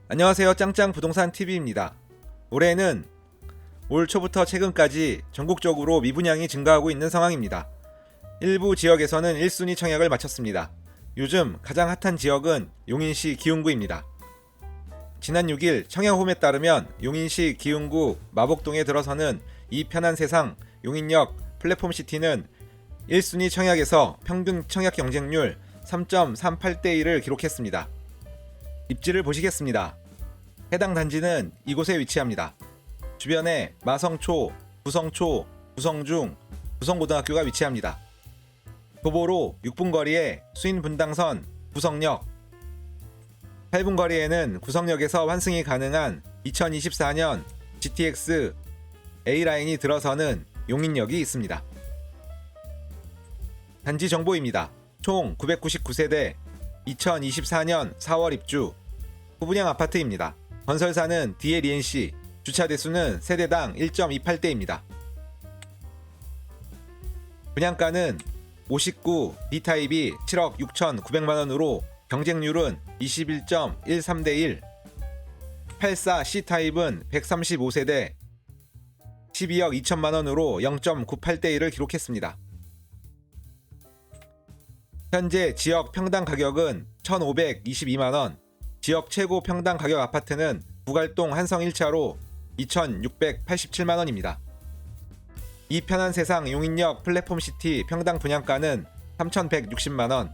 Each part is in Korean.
안녕하세요. 짱짱 부동산 TV입니다. 올해는 올 초부터 최근까지 전국적으로 미분양이 증가하고 있는 상황입니다. 일부 지역에서는 1순위 청약을 마쳤습니다. 요즘 가장 핫한 지역은 용인시 기흥구입니다. 지난 6일 청약홈에 따르면 용인시 기흥구 마복동에 들어서는 이 편한 세상 용인역 플랫폼시티는 1순위 청약에서 평균 청약 경쟁률 3.38대1을 기록했습니다. 입지를 보시겠습니다. 해당 단지는 이곳에 위치합니다. 주변에 마성초, 구성초, 구성중, 구성고등학교가 위치합니다. 도보로 6분 거리에 수인분당선, 구성역, 8분 거리에는 구성역에서 환승이 가능한 2024년 GTX A라인이 들어서는 용인역이 있습니다. 단지 정보입니다. 총 999세대, 2024년 4월 입주, 후분양 아파트입니다. 건설사는 DLENC, 주차 대수는 세대당 1.28대입니다. 분양가는 59 B타입이 7억 6,900만원으로 경쟁률은 21.13대1, 84 C타입은 135세대 12억 2천만원으로 0.98대1을 기록했습니다. 현재 지역 평당 가격은 1,522만원, 지역 최고 평당 가격 아파트는 부갈동 한성 1차로 2,687만원입니다. 이 편한 세상 용인역 플랫폼시티 평당 분양가는 3,160만원,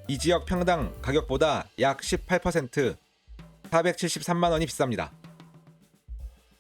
이 지역 평당 가격보다 약 18%, 473만원이 비쌉니다.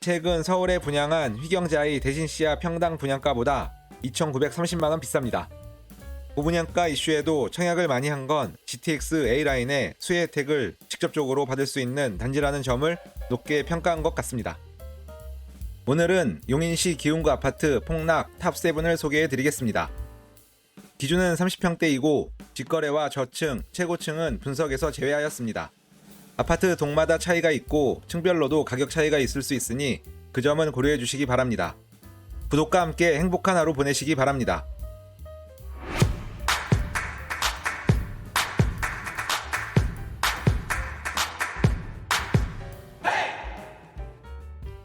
최근 서울에 분양한 휘경자이 대신시야 평당 분양가보다 2,930만원 비쌉니다. 고분양가 이슈에도 청약을 많이 한 건 GTX A라인의 수혜 혜택을 직접적으로 받을 수 있는 단지라는 점을 높게 평가한 것 같습니다. 오늘은 용인시 기흥구 아파트 폭락 탑7을 소개해 드리겠습니다. 기준은 30평대이고 직거래와 저층, 최고층은 분석에서 제외하였습니다. 아파트 동마다 차이가 있고 층별로도 가격 차이가 있을 수 있으니 그 점은 고려해 주시기 바랍니다. 구독과 함께 행복한 하루 보내시기 바랍니다.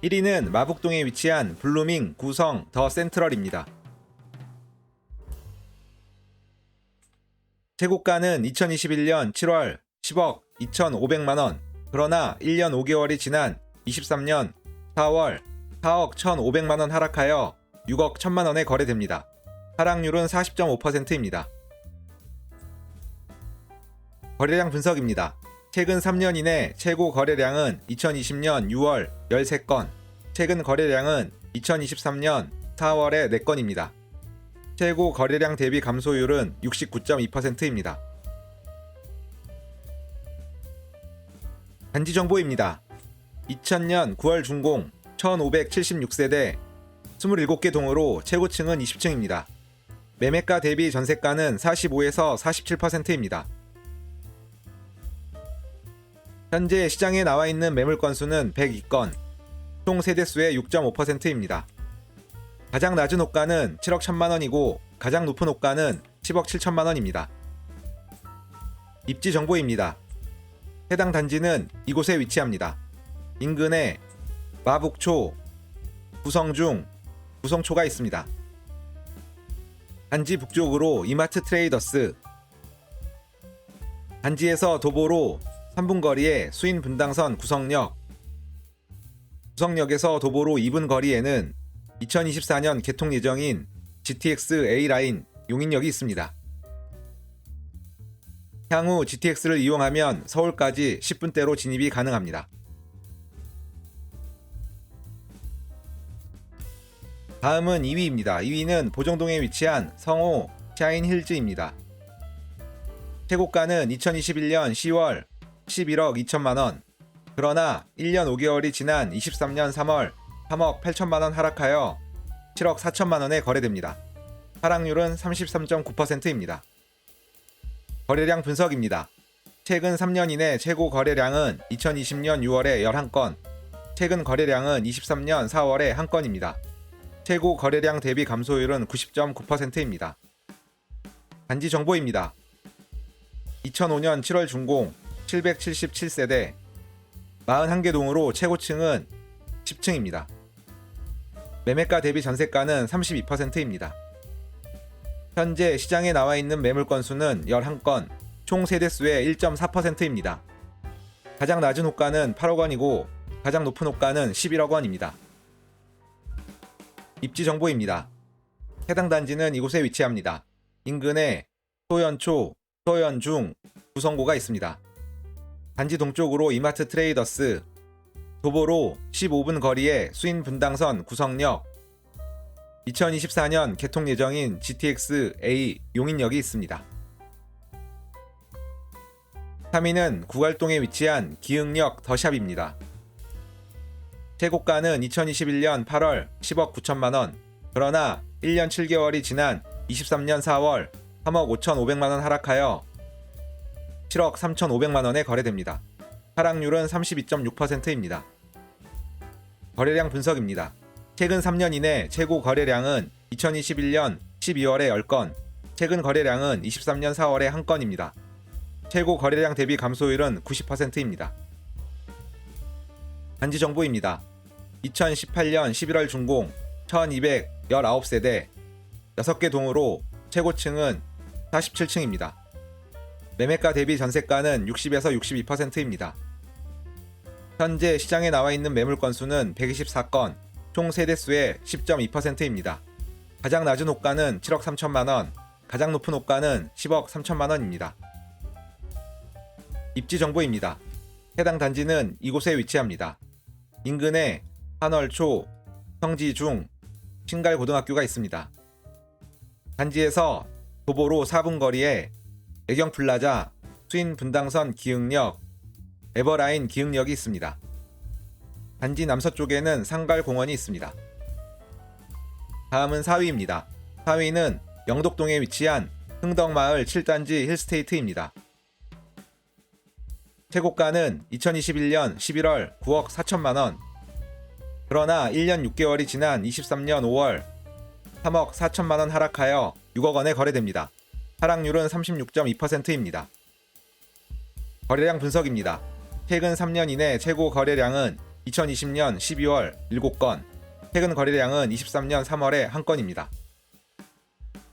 1위는 마북동에 위치한 블루밍 구성 더 센트럴입니다. 최고가는 2021년 7월 10억 2,500만원, 그러나 1년 5개월이 지난 23년 4월 4억 1,500만원 하락하여 6억 1,000만원에 거래됩니다. 하락률은 40.5%입니다. 거래량 분석입니다. 최근 3년 이내 최고 거래량은 2020년 6월 13건, 최근 거래량은 2023년 4월에 4건입니다. 최고 거래량 대비 감소율은 69.2%입니다. 단지 정보입니다. 2000년 9월 준공 1576세대 27개 동으로 최고층은 20층입니다. 매매가 대비 전세가는 45에서 47%입니다. 현재 시장에 나와 있는 매물 건수는 102건, 총 세대수의 6.5%입니다. 가장 낮은 호가는 7억 1천만원이고 가장 높은 호가는 10억 7천만원입니다. 입지 정보입니다. 해당 단지는 이곳에 위치합니다. 인근에 마북초, 구성중, 구성초가 있습니다. 단지 북쪽으로 이마트 트레이더스, 단지에서 도보로 3분 거리에 수인분당선 구성역, 구성역에서 도보로 2분 거리에는 2024년 개통 예정인 GTX A라인 용인역이 있습니다. 향후 GTX를 이용하면 서울까지 10분대로 진입이 가능합니다. 다음은 2위입니다. 2위는 보정동에 위치한 성호 샤인힐즈입니다. 최고가는 2021년 10월 11억 2천만원, 그러나 1년 5개월이 지난 23년 3월 3억 8천만원 하락하여 7억 4천만원에 거래됩니다. 하락률은 33.9%입니다. 거래량 분석입니다. 최근 3년 이내 최고 거래량은 2020년 6월에 11건, 최근 거래량은 23년 4월에 1건입니다. 최고 거래량 대비 감소율은 90.9%입니다. 단지 정보입니다. 2005년 7월 준공 777세대 41개 동으로 최고층은 10층입니다. 매매가 대비 전세가는 32%입니다. 현재 시장에 나와 있는 매물 건수는 11건, 총 세대수의 1.4%입니다. 가장 낮은 호가는 8억 원이고 가장 높은 호가는 11억 원입니다. 입지 정보입니다. 해당 단지는 이곳에 위치합니다. 인근에 소연초, 소연중, 구성고가 있습니다. 단지 동쪽으로 이마트 트레이더스, 도보로 15분 거리에 수인 분당선 구성역, 2024년 개통 예정인 GTX-A 용인역이 있습니다. 3위는 구갈동에 위치한 기흥역 더샵입니다. 최고가는 2021년 8월 10억 9천만원, 그러나 1년 7개월이 지난 23년 4월 3억 5,500만원 하락하여 7억 3,500만원에 거래됩니다. 하락률은 32.6%입니다. 거래량 분석입니다. 최근 3년 이내 최고 거래량은 2021년 12월에 10건, 최근 거래량은 23년 4월에 1건입니다. 최고 거래량 대비 감소율은 90%입니다. 단지 정보입니다. 2018년 11월 준공 1219세대 6개 동으로 최고층은 47층입니다. 매매가 대비 전세가는 60에서 62%입니다. 현재 시장에 나와 있는 매물 건수는 124건, 총 세대수의 10.2%입니다. 가장 낮은 호가는 7억 3천만원, 가장 높은 호가는 10억 3천만원입니다. 입지 정보입니다. 해당 단지는 이곳에 위치합니다. 인근에 한월초, 성지중, 신갈고등학교가 있습니다. 단지에서 도보로 4분 거리에 애경플라자, 수인분당선 기흥역, 에버라인 기흥역이 있습니다. 단지 남서쪽에는 상갈공원이 있습니다. 다음은 4위입니다. 4위는 영덕동에 위치한 흥덕마을 7단지 힐스테이트입니다. 최고가는 2021년 11월 9억 4천만원, 그러나 1년 6개월이 지난 23년 5월 3억 4천만원 하락하여 6억 원에 거래됩니다. 하락률은 36.2%입니다. 거래량 분석입니다. 최근 3년 이내 최고 거래량은 2020년 12월 7건, 최근 거래량은 23년 3월에 1건입니다.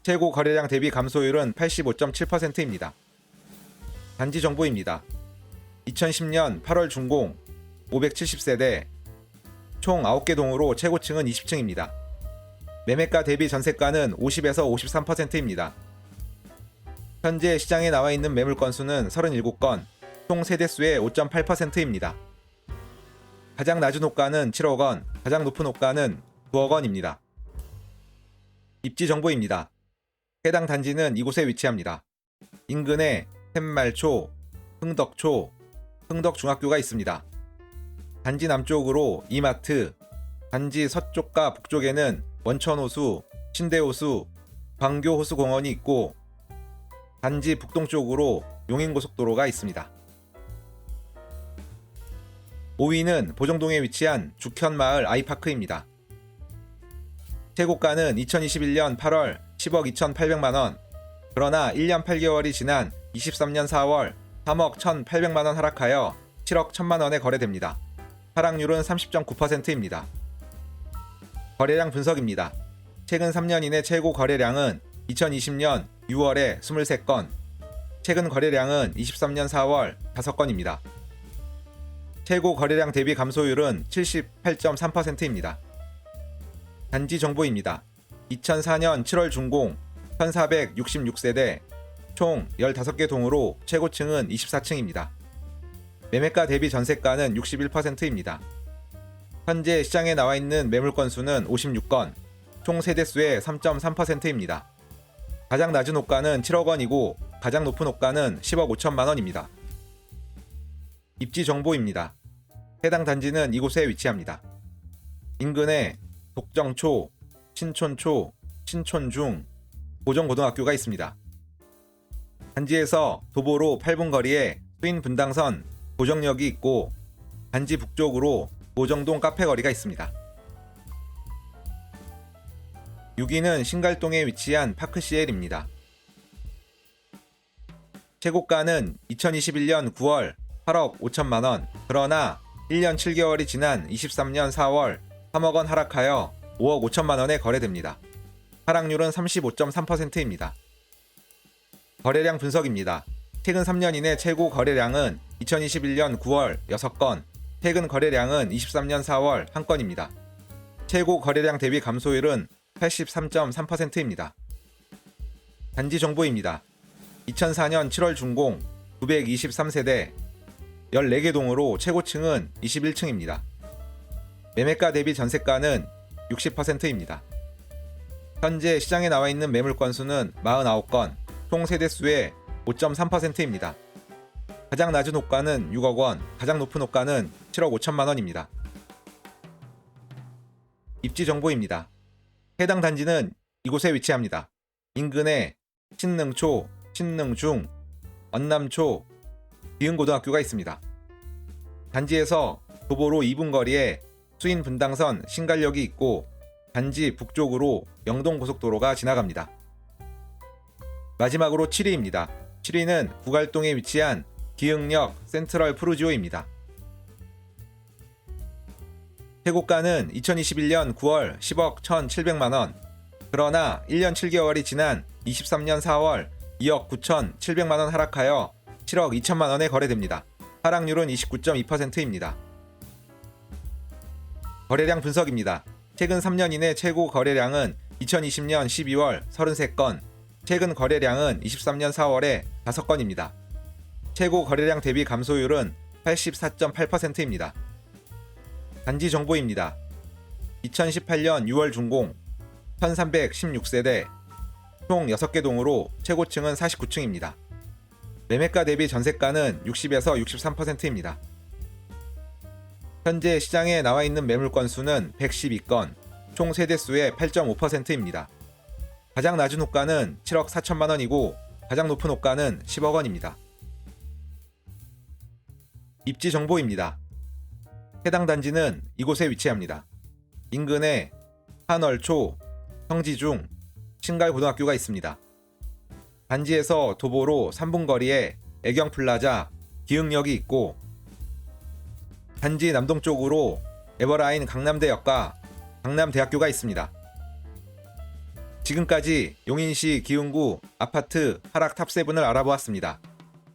최고 거래량 대비 감소율은 85.7%입니다. 단지 정보입니다. 2010년 8월 준공 570세대, 총 9개 동으로 최고층은 20층입니다. 매매가 대비 전세가는 50에서 53%입니다. 현재 시장에 나와 있는 매물 건수는 37건, 총 세대수의 5.8%입니다. 가장 낮은 호가는 7억 원, 가장 높은 호가는 9억 원입니다. 입지 정보입니다. 해당 단지는 이곳에 위치합니다. 인근에 샘말초, 흥덕초, 흥덕중학교가 있습니다. 단지 남쪽으로 이마트, 단지 서쪽과 북쪽에는 원천호수, 신대호수, 광교호수공원이 있고 단지 북동쪽으로 용인고속도로가 있습니다. 5위는 보정동에 위치한 죽현마을 아이파크입니다. 최고가는 2021년 8월 10억 2,800만원, 그러나 1년 8개월이 지난 23년 4월 3억 1,800만원 하락하여 7억 1,000만원에 거래됩니다. 하락률은 30.9%입니다. 거래량 분석입니다. 최근 3년 이내 최고 거래량은 2020년 6월에 23건, 최근 거래량은 23년 4월 5건입니다. 최고 거래량 대비 감소율은 78.3%입니다. 단지 정보입니다. 2004년 7월 준공 1466세대, 총 15개 동으로 최고층은 24층입니다. 매매가 대비 전세가는 61%입니다. 현재 시장에 나와 있는 매물 건수는 56건, 총 세대수의 3.3%입니다. 가장 낮은 호가는 7억 원이고 가장 높은 호가는 10억 5천만 원입니다. 입지 정보입니다. 해당 단지는 이곳에 위치합니다. 인근에 독정초, 신촌초, 신촌중, 보정고등학교가 있습니다. 단지에서 도보로 8분 거리에 수인분당선 보정역이 있고 단지 북쪽으로 보정동 카페거리가 있습니다. 6위는 신갈동에 위치한 파크CL입니다. 최고가는 2021년 9월 8억 5천만원, 그러나 1년 7개월이 지난 23년 4월 3억 원 하락하여 5억 5천만 원에 거래됩니다. 하락률은 35.3%입니다. 거래량 분석입니다. 최근 3년 이내 최고 거래량은 2021년 9월 6건, 최근 거래량은 23년 4월 1건입니다. 최고 거래량 대비 감소율은 83.3%입니다. 단지 정보입니다. 2004년 7월 준공 923세대 14개 동으로 최고층은 21층입니다. 매매가 대비 전세가는 60%입니다. 현재 시장에 나와 있는 매물 건수는 49건, 총 세대수의 5.3%입니다. 가장 낮은 호가는 6억 원, 가장 높은 호가는 7억 5천만 원입니다. 입지 정보입니다. 해당 단지는 이곳에 위치합니다. 인근에 신능초, 신능중, 언남초, 기흥고등학교가 있습니다. 단지에서 도보로 2분 거리에 수인분당선 신갈역이 있고 단지 북쪽으로 영동고속도로가 지나갑니다. 마지막으로 7위입니다. 7위는 구갈동에 위치한 기흥역 센트럴 푸르지오입니다. 최고가는 2021년 9월 10억 1,700만원, 그러나 1년 7개월이 지난 23년 4월 2억 9,700만원 하락하여 7억 2천만원에 거래됩니다. 하락률은 29.2%입니다. 거래량 분석입니다. 최근 3년 이내 최고 거래량은 2020년 12월 33건, 최근 거래량은 23년 4월에 5건입니다. 최고 거래량 대비 감소율은 84.8%입니다. 단지 정보입니다. 2018년 6월 준공 1316세대 총 6개 동으로 최고층은 49층입니다. 매매가 대비 전세가는 60에서 63%입니다. 현재 시장에 나와 있는 매물 건수는 112건, 총 세대수의 8.5%입니다. 가장 낮은 호가는 7억 4천만 원이고 가장 높은 호가는 10억 원입니다. 입지 정보입니다. 해당 단지는 이곳에 위치합니다. 인근에 한월초, 성지중, 신갈고등학교가 있습니다. 단지에서 도보로 3분 거리에 애경플라자, 기흥역이 있고 단지 남동쪽으로 에버라인 강남대역과 강남대학교가 있습니다. 지금까지 용인시 기흥구 아파트 하락 탑7을 알아보았습니다.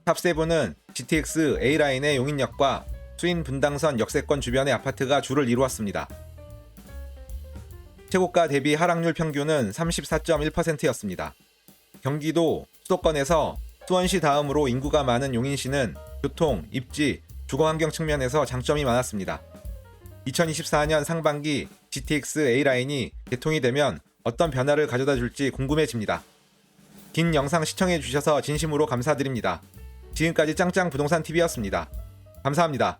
탑7은 GTX A라인의 용인역과 수인분당선 역세권 주변의 아파트가 주를 이루었습니다. 최고가 대비 하락률 평균은 34.1%였습니다. 경기도 수도권에서 수원시 다음으로 인구가 많은 용인시는 교통, 입지, 주거환경 측면에서 장점이 많았습니다. 2024년 상반기 GTX A라인이 개통이 되면 어떤 변화를 가져다 줄지 궁금해집니다. 긴 영상 시청해주셔서 진심으로 감사드립니다. 지금까지 짱짱부동산TV였습니다. 감사합니다.